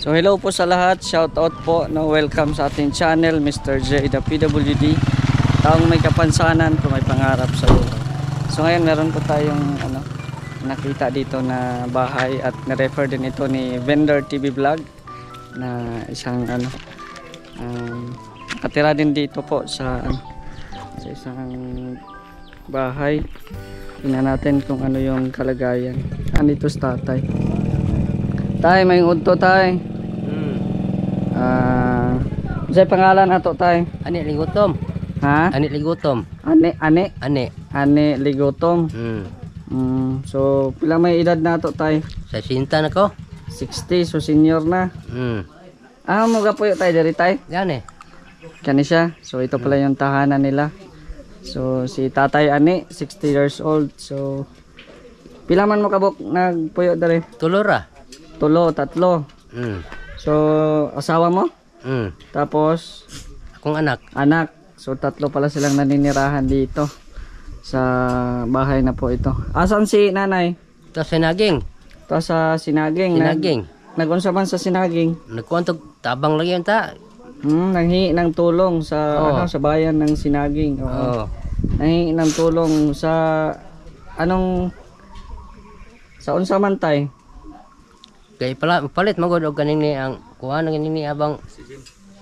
So hello po sa lahat, shout out po, no, welcome sa ating channel, Mr. J the PWD, taong may kapansanan kung may pangarap sa buhay. So ngayon meron po tayong nakita dito na bahay at na-refer din ito ni Vendor TV Vlog na isang nakatira din dito po sa isang bahay. Tingnan natin kung ano yung kalagayan. Andito sa tatay. Tay, may udto tay. Sa pangalan ato tay? Ani Ligutom. Ha? Ani Ligutom. Ani Ligutom. So pila may edad na ato tay? Sa sinta na ko. 60, so senior na. Mga puyo tay diri tay? Yan eh. Kani siya. So ito pala yung tahanan nila. So si Tatay Ani, 60 years old. So pila man mo kabok nagpuyo diri? Tulora. Tatlo. So asawa mo? Tapos Akong anak. So tatlo pala silang naninirahan dito sa bahay na po ito. Asan si nanay? Ito Sinaging. Ito sa Sinaging. Sinaging. Nagunsa man sa Sinaging? Nagkuwantog tabang lagi yun ta. Nanghi ng tulong sa sa bayan ng Sinaging. Oo. Nanghi ng tulong sa sa unsa man tay? Kaya palit magod og kanini ang kuha ng kanini abang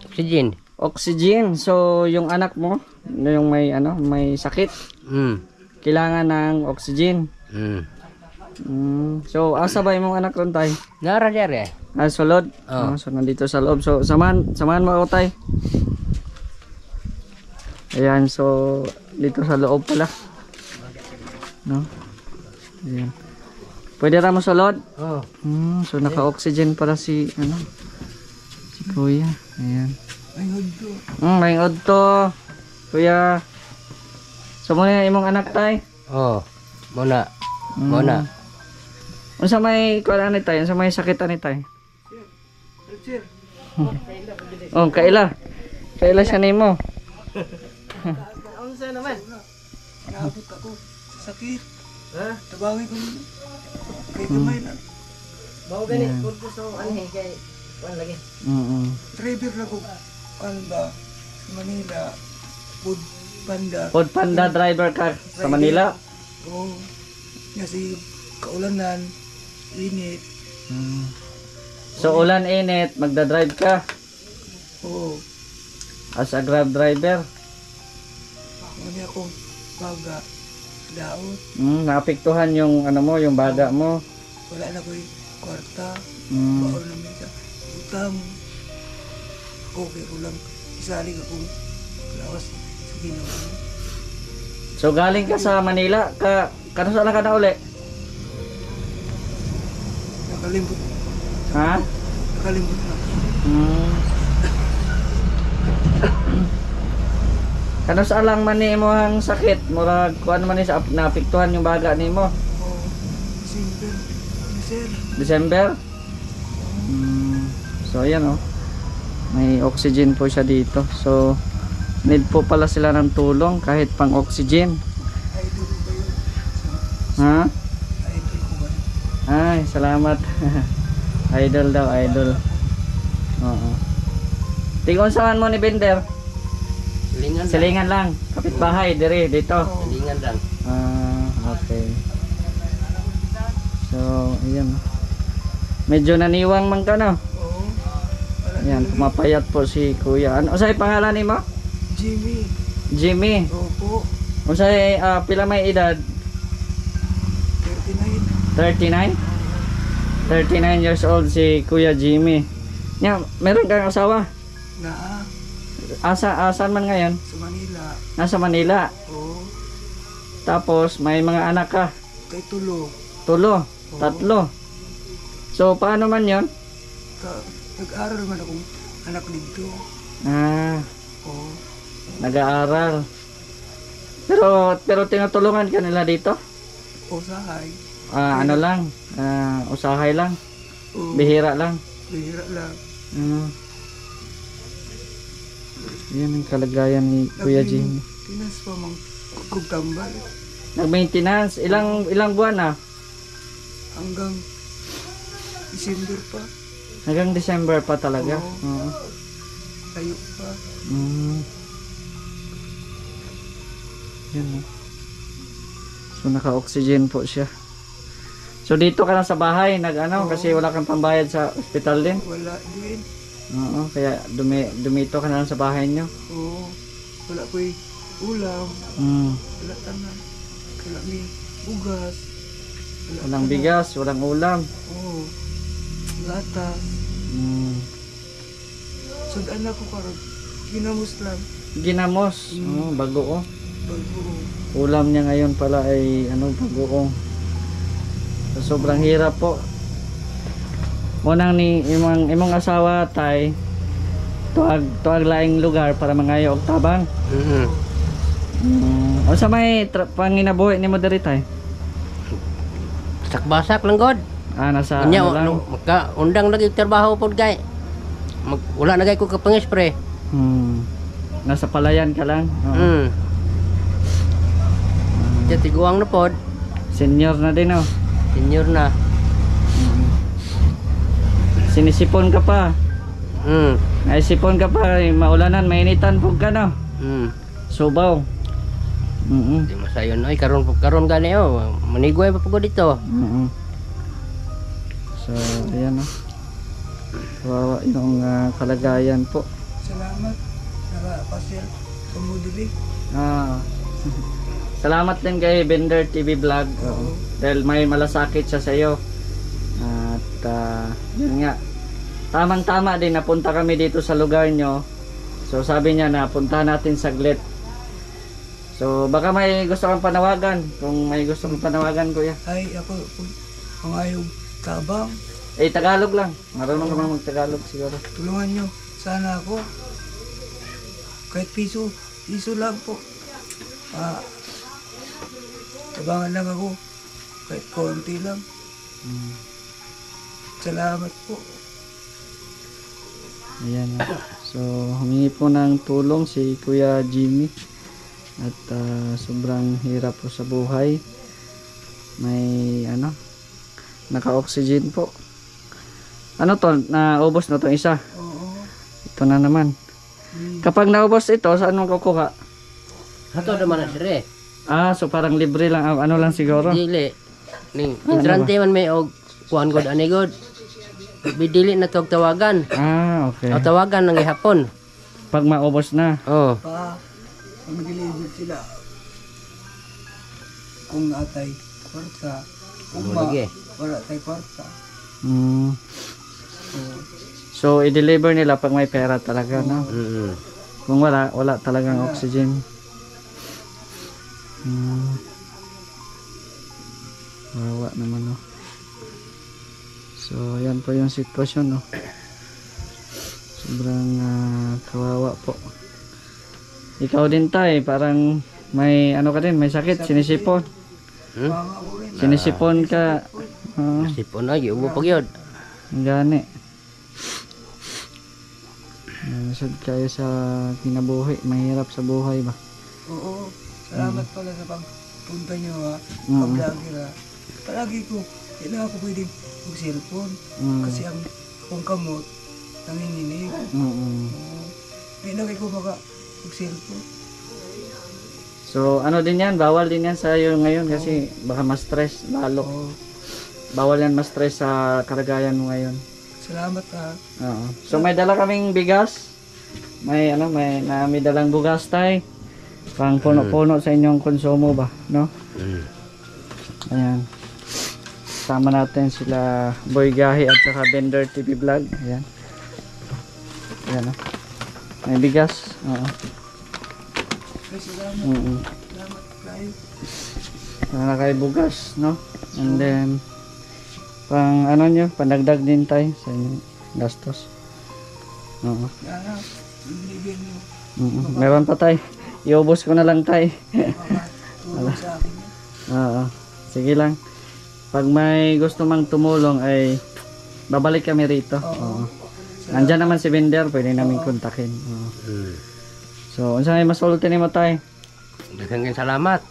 oxygen. Oxygen. So yung anak mo, yung may sakit, kailangan ng oxygen. So asa ba imong anak ron tay? Nara dere. Sulod. Oh. So nandito sa loob. So samahan mo ako tay. Ayan, so dito sa loob pala. No? Ayan. Pwede ra mo sulod? Oh. So naka-oxygen para si Kuya. Ayan. May udto. Kuya. So muna imong anak tay? Oh. Muna. Muna. Unsa may kuan ani tay? Unsa may sakit ani tay? Kaila. Kaila siya nimo. Unsa naman? Naabot ako sa sakit. Tabangi ko kay gamay na. Mao gani kun gusto anhi kay kuan lagi. Driver na ko ba sa Manila. Food Panda driver ka sa Manila. Oo. Kasi kaulanan, init. So ulan init, magda-drive ka Oo. as a Grab driver. Mali ako baga daot. Naapektuhan yung yung baga mo. Wala na ko'y kwarta. Mm. Baon namin sa utang. Okay ko lang. Isalig akong lawas sa ginawa. So galing ka sa Manila, kano saan ka na uli? Nakalimbot. Ha? Nakalimbot na. Kano saan lang man ni mo ang sakit? Murag kuan man ni sa naapektuhan yung baga nimo? Oo. December. December? So ayan may oxygen po siya dito. So need po pala sila ng tulong kahit pang oxygen. Idol ba yun? Ha? Idol ko ba? Ay, salamat. Idol daw, idol. Oo. Tingon saan mo ni Bender? Silingan lang. Kapitbahay, dito. Silingan lang. Okay. So, ayan. Medyo naniwang man ka na. Oo. Ayan, pumapayat po si Kuya. Ano sa'y pangalan ni mo? Jimmy. Jimmy. Opo. Kung sa'y pila may edad? 39. 39 years old si Kuya Jimmy. Meron kang asawa? Naa. Asan man ngayon? Sa Manila. Nasa Manila. Oo. Tapos may mga anak ka? Kay Tulo. Tatlo. So paano man yon? Nag-aral man akong anak dito. Oo. Nag-aaral. Pero tinutulungan ka nila dito? Usahay. Ano lang? Usahay lang? Oo. Bihira lang? Bihira lang. Yan ang kalagayan ni Kuya Jimmy. Tinas pa mang kugtambal. Nag-maintenance. Ilang buwan na? Hanggang December pa. Hanggang December pa talaga. Oo. Oo. Kayo pa. Mm. Yan oh. So naka-oxygen po siya. So dito ka lang sa bahay nag-ano kasi wala kang pambayad sa ospital din. Wala din. Oo, kaya dumito ka na lang sa bahay nyo. Oo. Wala ko ulam. Mm. Wala tanan. Wala may bugas. Walang bigas, walang ulam. Oo. Gatas. Mm. Sudan ako karon. Ginamos lang. Ginamos. Oo, bagoong. Bago. Ulam niya ngayon pala ay bagoong. So, sobrang hirap po. Munang ni imong asawa tay tuag laing lugar para mangayo og tabang. O sa may panginabuhi nimo diri tay? Basak lang god. Nasa Nya ano lang? magka undang lagi trabaho pod kay. Wala na gay ko ka pang-spray. Nasa palayan ka lang. Oo. Kaya tiguang na pod. Senior na din oh. Senior na. Sinisipon ka pa. Ay sipon ka pa, maulanan, mainitan po ka no. Subaw. Di masayon ay karon gani manigoy pa pugod dito. So, ayan o. Kawawa yung kalagayan po. Salamat. Nakapasyal. Pamudili. Salamat din kay Bender TV Vlog. Dahil may malasakit siya sa iyo. At yun nga. Tamang-tama din napunta kami dito sa lugar nyo. So sabi niya na punta natin saglit. So baka may gusto kang panawagan. Kung may gusto kang panawagan kuya. Ay, ako, pangayong tabang. Tagalog lang. Marunong ka mga mag-Tagalog siguro. Tulungan nyo. Sana ako. Kahit piso lang po. Tabangan lang ako. Kahit konti lang. Salamat po. Ayan na. So humingi po ng tulong si Kuya Jimmy. At sobrang hirap po sa buhay. May naka-oxygen po. Ano to? Naubos na to isa. Oo. Ito na naman. Kapag naubos ito, saan mo kukuha? Hato naman na sire. So parang libre lang. Ano lang siguro? Dili. Ning entrante man may og kuan god ani god. Bidili na tog tawagan. Okay. O tawagan ng gihapon. Pag maubos na. Oh. Mag-deliver sila. Kung atay kwarta. Kung Lagi. wala tay kwarta. So i-deliver nila pag may pera talaga, no? Kung wala talagang oxygen. Wawa naman, no? So yan po yung sitwasyon, no? Sobrang kawawa po. Ikaw din tay, parang may ka din, may sakit, sinisipon. Sinisipon ka. Sipon na giubo pag yun. Ang gani. Nasad kayo sa kinabuhi, mahirap sa buhay ba? Oo. Salamat pala sa pagpunta nyo ha. Pag-vlogger ha. Palagi ko, kailangan ko pwedeng mag-cellphone. Kasi ang kung kamot, nanginginig. Hindi na kayo baka mag-cellphone. So ano din yan, bawal din yan sa iyo ngayon kasi baka ma-stress lalo. Bawal yan ma-stress sa kalagayan mo ngayon. Salamat ha. So may dala kaming bigas. May may dalang bugas tay. Pang puno-puno sa inyong konsumo ba, no? Ayan. Sama natin sila Boy Gahi at saka Bender TV Vlog. Ayan. Ayan, may bigas. Salamat. Salamat kayo. Para kay bugas, no? And then pang pandagdag din tayo sa inyong gastos. Sana, bibigyan nyo. Meron pa tayo. Iubos ko na lang tayo. Tulong sa akin. Sige lang. Pag may gusto mang tumulong ay babalik kami rito. Nandyan naman si Bender, pwede namin kontakin. So, unsa may masulti nimo tay? Daghang salamat.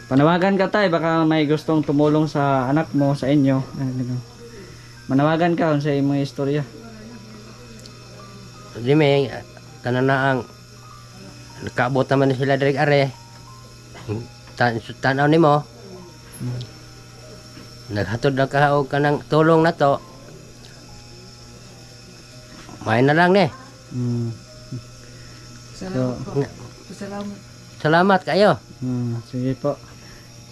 Panawagan ka tay, baka may gustong tumulong sa anak mo, sa inyo. Manawagan ka sa imong istorya. Di may tanan na ang nakaabot naman na sila direk are. Tanaw nimo. Naghatod na ka og kanang tulong na to. May na lang ni. Mm. Salamat po. Salamat. Salamat kayo. Sige po.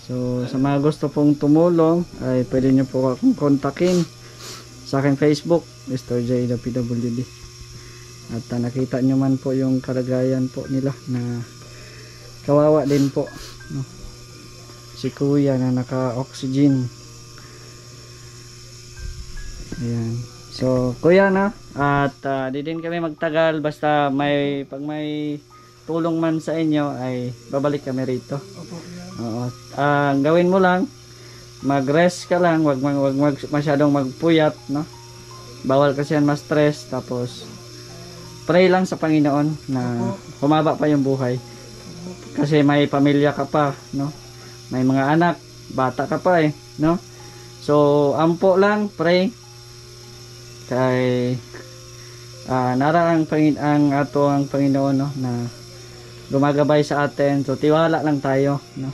So sa mga gusto pong tumulong ay pwede nyo po akong kontakin sa aking Facebook, Mr. J the PWD. At nakita nyo man po yung kalagayan po nila na kawawa din po, no? Si kuya na naka-oxygen. Ayan. So kuya na, at di din kami magtagal, basta pag may tulong man sa inyo ay babalik kami rito. Opo. Oo. Ang gawin mo lang, mag-rest ka lang, wag masyadong magpuyat, no? Bawal kasi yan ma-stress, tapos pray lang sa Panginoon na humaba pa yung buhay. Kasi may pamilya ka pa, no? May mga anak, bata ka pa no? So, ampo lang, pray. Kay nara ang ato ang Panginoon, no, na gumagabay sa atin. So tiwala lang tayo, no?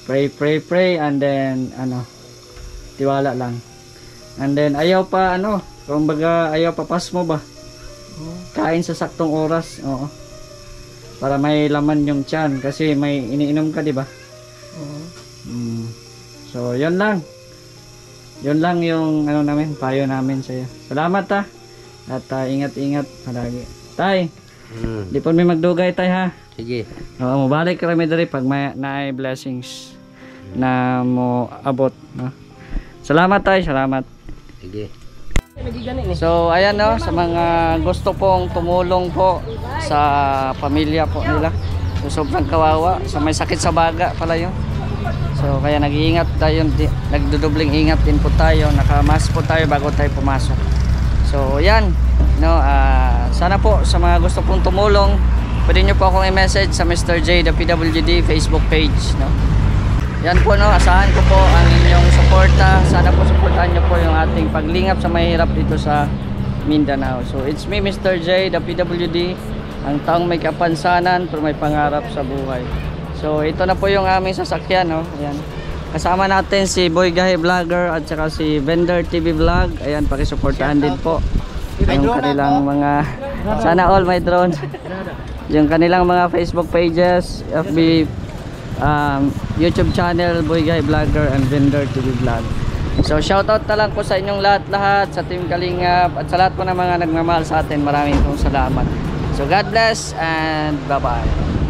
Pray and then tiwala lang. And then ayaw pa kumbaga ayaw pa pasmo ba? Kain sa saktong oras, oo. Para may laman yung tiyan kasi may iniinom ka, di ba? Oo. So, yun lang. Yun lang yung payo namin sa iyo. Salamat at ingat-ingat palagi. Tay, di po may magdugay tay ha. Sige. Oo, mabalik kami diri pag may naay blessings na mo abot, no? Salamat tay, salamat. Sige. So ayan, no, sa mga gusto pong tumulong po sa pamilya po nila. So, sobrang kawawa. So may sakit sa baga pala yun. So kaya nag-iingat tayo, nagdudubling ingat din po tayo, nakamask po tayo bago tayo pumasok. So yan, no, sana po sa mga gusto pong tumulong, pwede nyo po akong i-message sa Mr. J the PWD Facebook page, no. Yan po, no, asahan ko po ang inyong suporta. Sana po suportahan nyo po yung ating paglingap sa mahirap dito sa Mindanao. So it's me, Mr. J the PWD, ang taong may kapansanan pero may pangarap sa buhay. So ito na po yung aming sasakyan, no. Ayan. Kasama natin si Boy Gahi Vlogger at saka si Vendor TV Vlog. Ayan, pakisuportahan din po yung kanilang mga, sana all may drone. Yung kanilang mga Facebook pages, FB, YouTube channel, Boy Gahi Vlogger and Vendor TV Vlog. So shoutout na lang po sa inyong lahat sa Team Kalingap at sa lahat po ng mga nagmamahal sa atin. Maraming salamat. So God bless and bye bye.